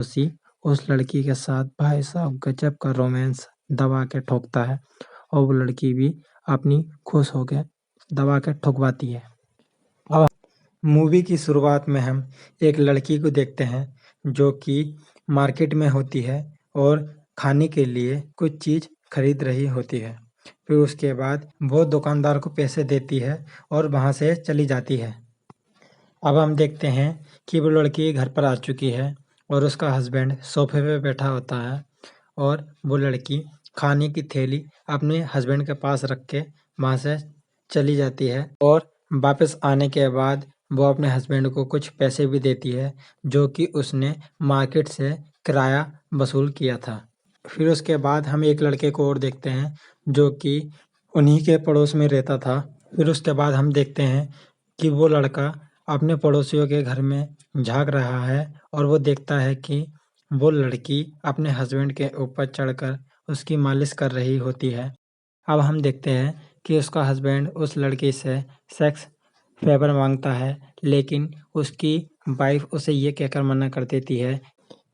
उसी उस लड़की के साथ भाई साहब गजब का रोमांस दबा के ठोकता है और वो लड़की भी अपनी खुश हो के दबा के ठुकवाती है। अब मूवी की शुरुआत में हम एक लड़की को देखते हैं जो कि मार्केट में होती है और खाने के लिए कुछ चीज़ खरीद रही होती है। फिर उसके बाद वो दुकानदार को पैसे देती है और वहाँ से चली जाती है। अब हम देखते हैं कि वो लड़की घर पर आ चुकी है और उसका हस्बैंड सोफे पे बैठा होता है और वो लड़की खाने की थैली अपने हस्बैंड के पास रख के वहाँ से चली जाती है और वापस आने के बाद वो अपने हस्बैंड को कुछ पैसे भी देती है जो कि उसने मार्केट से किराया वसूल किया था। फिर उसके बाद हम एक लड़के को और देखते हैं जो कि उन्हीं के पड़ोस में रहता था। फिर उसके बाद हम देखते हैं कि वो लड़का अपने पड़ोसियों के घर में झाँक रहा है और वो देखता है कि वो लड़की अपने हस्बैंड के ऊपर चढ़कर उसकी मालिश कर रही होती है। अब हम देखते हैं कि उसका हस्बैंड उस लड़की से सेक्स फेवर मांगता है, लेकिन उसकी वाइफ उसे ये कहकर मना कर देती है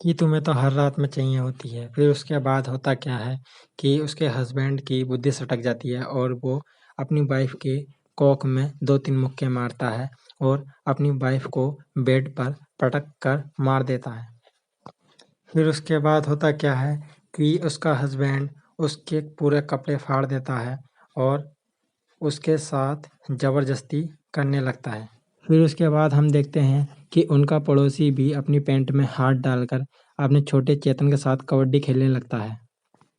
कि तुम्हें तो हर रात में चाहिए होती है। फिर उसके बाद होता क्या है कि उसके हस्बैंड की बुद्धि सटक जाती है और वो अपनी वाइफ के कोख में 2-3 मुक्के मारता है और अपनी वाइफ को बेड पर पटक कर मार देता है। फिर उसके बाद होता क्या है कि उसका हस्बैंड उसके पूरे कपड़े फाड़ देता है और उसके साथ ज़बरदस्ती करने लगता है। फिर उसके बाद हम देखते हैं कि उनका पड़ोसी भी अपनी पैंट में हाथ डालकर अपने छोटे चेतन के साथ कबड्डी खेलने लगता है।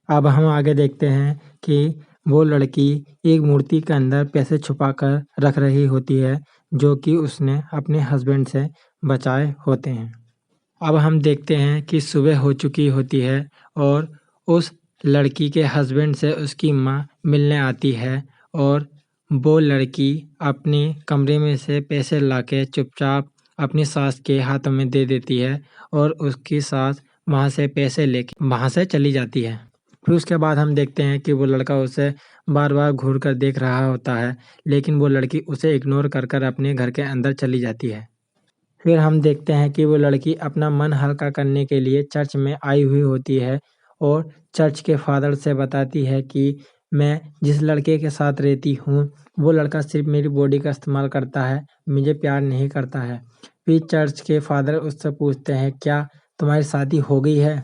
अब हम आगे देखते हैं कि वो लड़की एक मूर्ति के अंदर पैसे छुपाकर रख रही होती है जो कि उसने अपने हस्बैंड से बचाए होते हैं। अब हम देखते हैं कि सुबह हो चुकी होती है और उस लड़की के हस्बैंड से उसकी माँ मिलने आती है और वो लड़की अपने कमरे में से पैसे लाके चुपचाप अपनी सास के हाथों में दे देती है और उसकी सास वहाँ से पैसे लेके वहाँ से चली जाती है। फिर उसके बाद हम देखते हैं कि वो लड़का उसे बार-बार घूर कर देख रहा होता है, लेकिन वो लड़की उसे इग्नोर कर कर अपने घर के अंदर चली जाती है। फिर हम देखते हैं कि वो लड़की अपना मन हल्का करने के लिए चर्च में आई हुई होती है और चर्च के फादर से बताती है कि मैं जिस लड़के के साथ रहती हूँ, वो लड़का सिर्फ़ मेरी बॉडी का इस्तेमाल करता है, मुझे प्यार नहीं करता है। फिर चर्च के फादर उससे पूछते हैं, क्या तुम्हारी शादी हो गई है?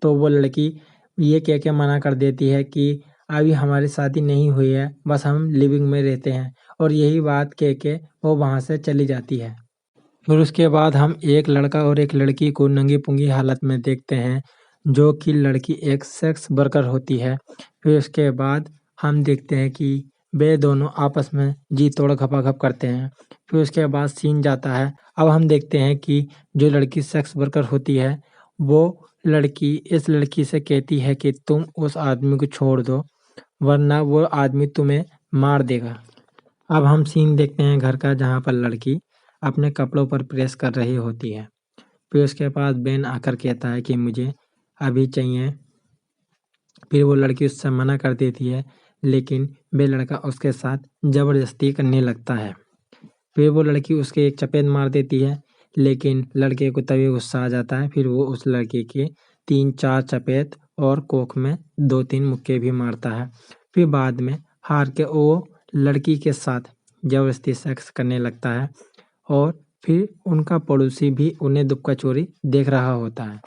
तो वो लड़की ये कह के मना कर देती है कि अभी हमारी शादी नहीं हुई है, बस हम लिविंग में रहते हैं और यही बात कह के वो वहाँ से चली जाती है। फिर उसके बाद हम एक लड़का और एक लड़की को नंगी-पुंगी हालत में देखते हैं, जो कि लड़की एक सेक्स वर्कर होती है। फिर उसके बाद हम देखते हैं कि वे दोनों आपस में जी-तोड़ घपा-घप करते हैं। फिर उसके बाद सीन जाता है। अब हम देखते हैं कि जो लड़की सेक्स वर्कर होती है, वो लड़की इस लड़की से कहती है कि तुम उस आदमी को छोड़ दो, वरना वो आदमी तुम्हें मार देगा। अब हम सीन देखते हैं घर का, जहाँ पर लड़की अपने कपड़ों पर प्रेस कर रही होती है। फिर उसके पास बेन आकर कहता है कि मुझे अभी चाहिए। फिर वो लड़की उससे मना कर देती है, लेकिन वे लड़का उसके साथ ज़बरदस्ती करने लगता है। फिर वो लड़की उसके एक चपेट मार देती है, लेकिन लड़के को तभी गुस्सा आ जाता है। फिर वो उस लड़के के 3-4 चपेट और कोख में 2-3 मुक्के भी मारता है। फिर बाद में हार के वो लड़की के साथ ज़बरदस्ती सेक्स करने लगता है और फिर उनका पड़ोसी भी उन्हें दुक्का चोरी देख रहा होता है।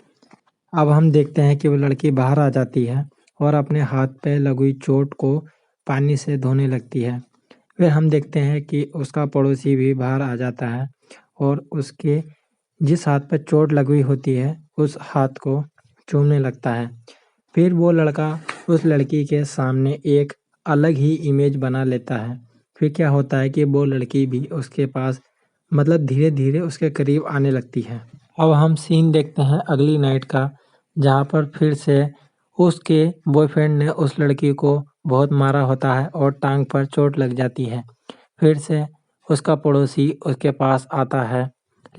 अब हम देखते हैं कि वो लड़की बाहर आ जाती है और अपने हाथ पे लगी हुई चोट को पानी से धोने लगती है। फिर हम देखते हैं कि उसका पड़ोसी भी बाहर आ जाता है और उसके जिस हाथ पे चोट लगी हुई होती है, उस हाथ को चूमने लगता है। फिर वो लड़का उस लड़की के सामने एक अलग ही इमेज बना लेता है। फिर क्या होता है कि वो लड़की भी उसके पास मतलब धीरे-धीरे उसके करीब आने लगती है। अब हम सीन देखते हैं अगली नाइट का, जहाँ पर फिर से उसके बॉयफ्रेंड ने उस लड़की को बहुत मारा होता है और टाँग पर चोट लग जाती है। फिर से उसका पड़ोसी उसके पास आता है,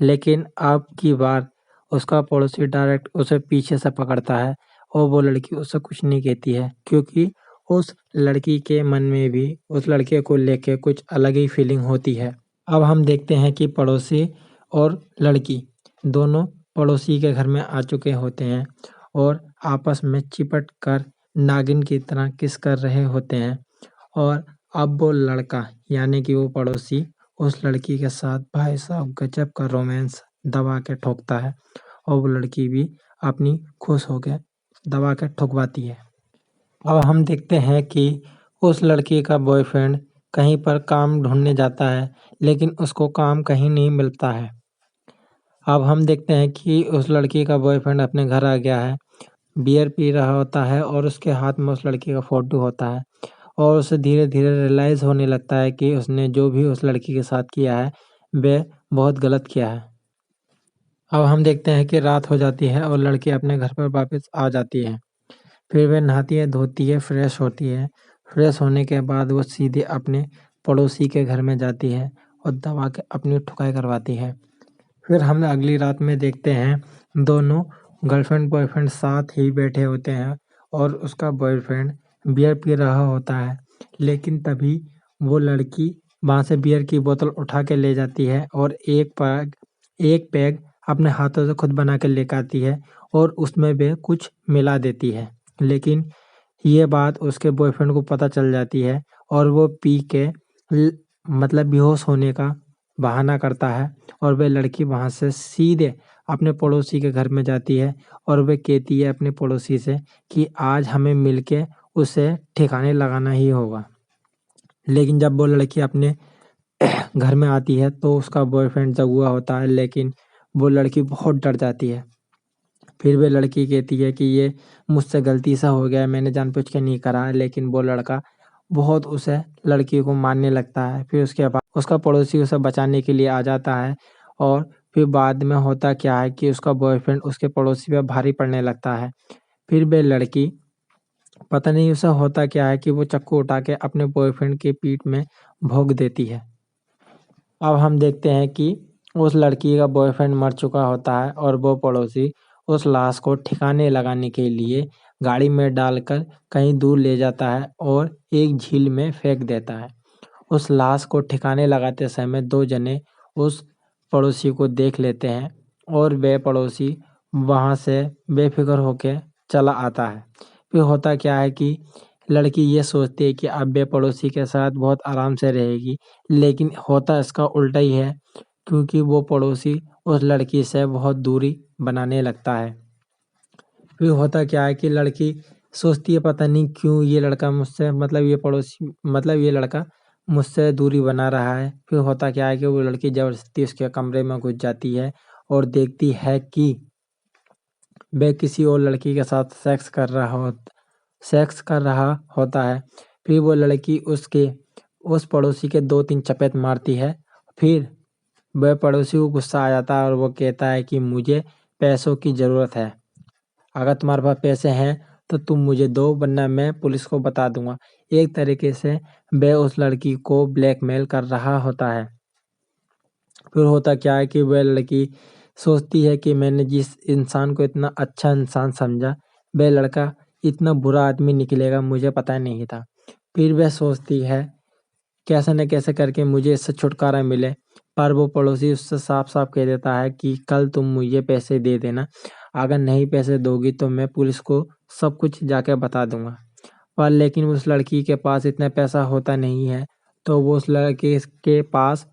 लेकिन अब की बार उसका पड़ोसी डायरेक्ट उसे पीछे से पकड़ता है और वो लड़की उससे कुछ नहीं कहती है, क्योंकि उस लड़की के मन में भी उस लड़के को लेके कुछ अलग ही फीलिंग होती है। अब हम देखते हैं कि पड़ोसी और लड़की दोनों पड़ोसी के घर में आ चुके होते हैं और आपस में चिपट कर नागिन की तरह किस कर रहे होते हैं। और अब वो लड़का यानी कि वो पड़ोसी उस लड़की के साथ भाई साहब गजब का रोमांस दबा के ठोकता है और वो लड़की भी अपनी खुश होकर दबा के ठुकवाती है। अब हम देखते हैं कि उस लड़की का बॉयफ्रेंड कहीं पर काम ढूंढने जाता है, लेकिन उसको काम कहीं नहीं मिलता है। अब हम देखते हैं कि उस लड़की का बॉयफ्रेंड अपने घर आ गया है, बियर पी रहा होता है और उसके हाथ में उस लड़की का फोटो होता है और उसे धीरे-धीरे रियलाइज़ होने लगता है कि उसने जो भी उस लड़की के साथ किया है, वह बहुत गलत किया है। अब हम देखते हैं कि रात हो जाती है और लड़की अपने घर पर वापस आ जाती है। फिर वह नहाती है, धोती है, फ्रेश होती है। फ्रेश होने के बाद वो सीधे अपने पड़ोसी के घर में जाती है और दबा के अपनी ठुकाई करवाती है। फिर हम अगली रात में देखते हैं दोनों गर्लफ्रेंड बॉयफ्रेंड साथ ही बैठे होते हैं और उसका बॉयफ्रेंड बियर पी रहा होता है, लेकिन तभी वो लड़की वहाँ से बियर की बोतल उठा के ले जाती है और एक पैग अपने हाथों से खुद बना के लेकर आती है और उसमें वे कुछ मिला देती है। लेकिन ये बात उसके बॉयफ्रेंड को पता चल जाती है और वो पी के मतलब बेहोश होने का बहाना करता है और वह लड़की वहाँ से सीधे अपने पड़ोसी के घर में जाती है और वह कहती है अपने पड़ोसी से कि आज हमें मिलके उसे ठिकाने लगाना ही होगा। लेकिन जब वो लड़की अपने घर में आती है तो उसका बॉयफ्रेंड जगा होता है, लेकिन वो लड़की बहुत डर जाती है। फिर वह लड़की कहती है कि ये मुझसे गलती से हो गया है, मैंने जानबूझ के नहीं करा है, लेकिन वो लड़का बहुत उसे लड़की को मारने लगता है। फिर उसके बाद उसका पड़ोसी उसे बचाने के लिए आ जाता है और फिर बाद में होता क्या है कि उसका बॉयफ्रेंड उसके पड़ोसी पे भारी पड़ने लगता है। फिर वह लड़की पता नहीं उसे होता क्या है कि वो चाकू उठा के अपने बॉयफ्रेंड की पीठ में भोंक देती है। अब हम देखते हैं कि उस लड़की का बॉयफ्रेंड मर चुका होता है और वो पड़ोसी उस लाश को ठिकाने लगाने के लिए गाड़ी में डालकर कहीं दूर ले जाता है और एक झील में फेंक देता है। उस लाश को ठिकाने लगाते समय दो जने उस पड़ोसी को देख लेते हैं और वह पड़ोसी वहाँ से बेफिक्र होके चला आता है। फिर होता क्या है कि लड़की ये सोचती है कि अब वह पड़ोसी के साथ बहुत आराम से रहेगी, लेकिन होता इसका उल्टा ही है, क्योंकि वो पड़ोसी उस लड़की से बहुत दूरी बनाने लगता है। फिर होता क्या है कि लड़की सोचती है पता नहीं क्यों ये लड़का मुझसे मतलब ये पड़ोसी मतलब ये लड़का मुझसे दूरी बना रहा है। फिर होता क्या है कि वो लड़की ज़बरदस्ती उसके कमरे में घुस जाती है और देखती है कि वह किसी और लड़की के साथ सेक्स कर रहा होता है। फिर वो लड़की उस पड़ोसी के 2-3 चपेट मारती है। फिर वह पड़ोसी को गुस्सा आ जाता है और वो कहता है कि मुझे पैसों की ज़रूरत है। अगर तुम्हारे पास पैसे हैं तो तुम मुझे दो, वरना मैं पुलिस को बता दूंगा। एक तरीके से वह उस लड़की को ब्लैकमेल कर रहा होता है। फिर होता क्या है कि वह लड़की सोचती है कि मैंने जिस इंसान को इतना अच्छा इंसान समझा, वह लड़का इतना बुरा आदमी निकलेगा, मुझे पता नहीं था। फिर वह सोचती है कैसे न कैसे करके मुझे इससे छुटकारा मिले, पर वो पड़ोसी उससे साफ-साफ कह देता है कि कल तुम मुझे पैसे दे देना, अगर नहीं पैसे दोगी तो मैं पुलिस को सब कुछ जाके बता दूँगा। पर लेकिन उस लड़की के पास इतना पैसा होता नहीं है, तो वो उस लड़के के पास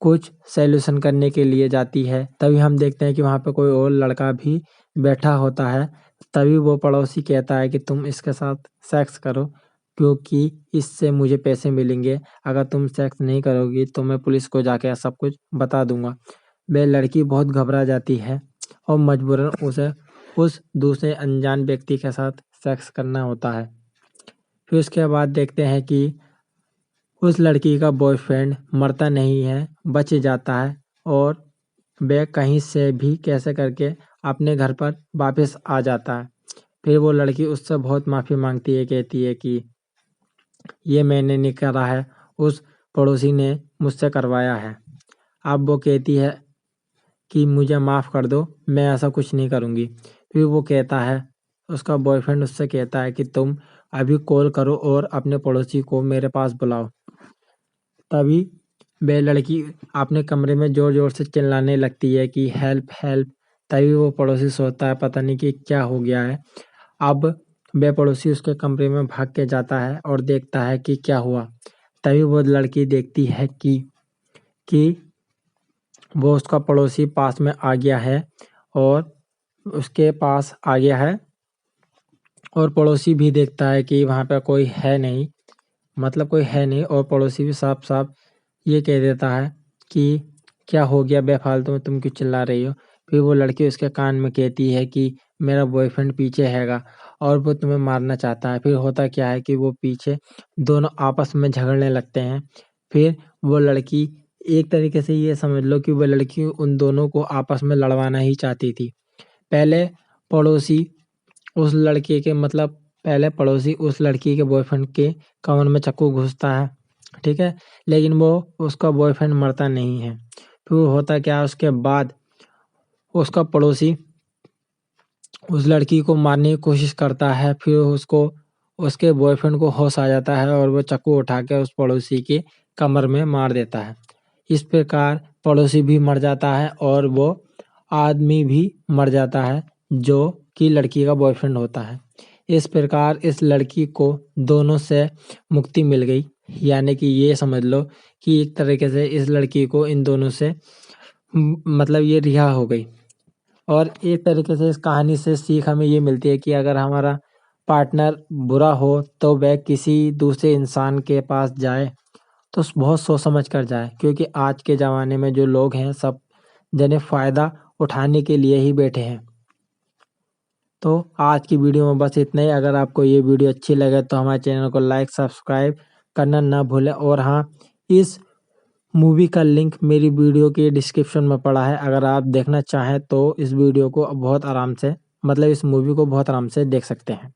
कुछ सॉल्यूशन करने के लिए जाती है। तभी हम देखते हैं कि वहाँ पे कोई और लड़का भी बैठा होता है। तभी वो पड़ोसी कहता है कि तुम इसके साथ सेक्स करो, क्योंकि इससे मुझे पैसे मिलेंगे। अगर तुम सेक्स नहीं करोगी तो मैं पुलिस को जाके सब कुछ बता दूँगा। वह लड़की बहुत घबरा जाती है और मजबूरन उसे उस दूसरे अनजान व्यक्ति के साथ सेक्स करना होता है। फिर उसके बाद देखते हैं कि उस लड़की का बॉयफ्रेंड मरता नहीं है, बच जाता है और वह कहीं से भी कैसे करके अपने घर पर वापस आ जाता है। फिर वो लड़की उससे बहुत माफ़ी मांगती है, कहती है कि ये मैंने नहीं करा है, उस पड़ोसी ने मुझसे करवाया है। अब वो कहती है कि मुझे माफ़ कर दो, मैं ऐसा कुछ नहीं करूँगी। फिर वो कहता है उसका बॉयफ्रेंड उससे कहता है कि तुम अभी कॉल करो और अपने पड़ोसी को मेरे पास बुलाओ। तभी वह लड़की अपने कमरे में ज़ोर-ज़ोर से चिल्लाने लगती है कि हेल्प हेल्प, तभी वो पड़ोसी सोचता है पता नहीं कि क्या हो गया है। अब वह पड़ोसी उसके कमरे में भाग के जाता है और देखता है कि क्या हुआ। तभी वो लड़की देखती है कि वो उसका पड़ोसी पास में आ गया है और उसके पास आ गया है और पड़ोसी भी देखता है कि वहाँ पे कोई है नहीं, मतलब कोई है नहीं, और पड़ोसी भी साफ साफ ये कह देता है कि क्या हो गया बेफालतू में तुम क्यों चिल्ला रही हो। फिर वो लड़की उसके कान में कहती है कि मेरा बॉयफ्रेंड पीछे हैगा और वो तुम्हें मारना चाहता है। फिर होता क्या है कि वो पीछे दोनों आपस में झगड़ने लगते हैं। फिर वो लड़की, एक तरीके से ये समझ लो कि वो लड़की उन दोनों को आपस में लड़वाना ही चाहती थी। पहले पड़ोसी उस लड़के के मतलब पहले पड़ोसी उस लड़की के बॉयफ्रेंड के कमर में चाकू घुसता है, ठीक है, लेकिन वो उसका बॉयफ्रेंड मरता नहीं है। फिर होता क्या है, उसके बाद उसका पड़ोसी उस लड़की को मारने की कोशिश करता है। फिर उसको उसके बॉयफ्रेंड को होश आ जाता है और वो चाकू उठा के उस पड़ोसी के कमर में मार देता है। इस प्रकार पड़ोसी भी मर जाता है और वो आदमी भी मर जाता है जो कि लड़की का बॉयफ्रेंड होता है। इस प्रकार इस लड़की को दोनों से मुक्ति मिल गई, यानी कि ये समझ लो कि एक तरीके से इस लड़की को इन दोनों से मतलब ये रिहा हो गई। और एक तरीके से इस कहानी से सीख हमें ये मिलती है कि अगर हमारा पार्टनर बुरा हो तो वह किसी दूसरे इंसान के पास जाए तो बहुत सोच समझ कर जाए, क्योंकि आज के ज़माने में जो लोग हैं सब जने फ़ायदा उठाने के लिए ही बैठे हैं। तो आज की वीडियो में बस इतना ही। अगर आपको ये वीडियो अच्छी लगे तो हमारे चैनल को लाइक सब्सक्राइब करना ना भूलें। और हाँ, इस मूवी का लिंक मेरी वीडियो के डिस्क्रिप्शन में पड़ा है। अगर आप देखना चाहें तो इस वीडियो को बहुत आराम से मतलब इस मूवी को बहुत आराम से देख सकते हैं।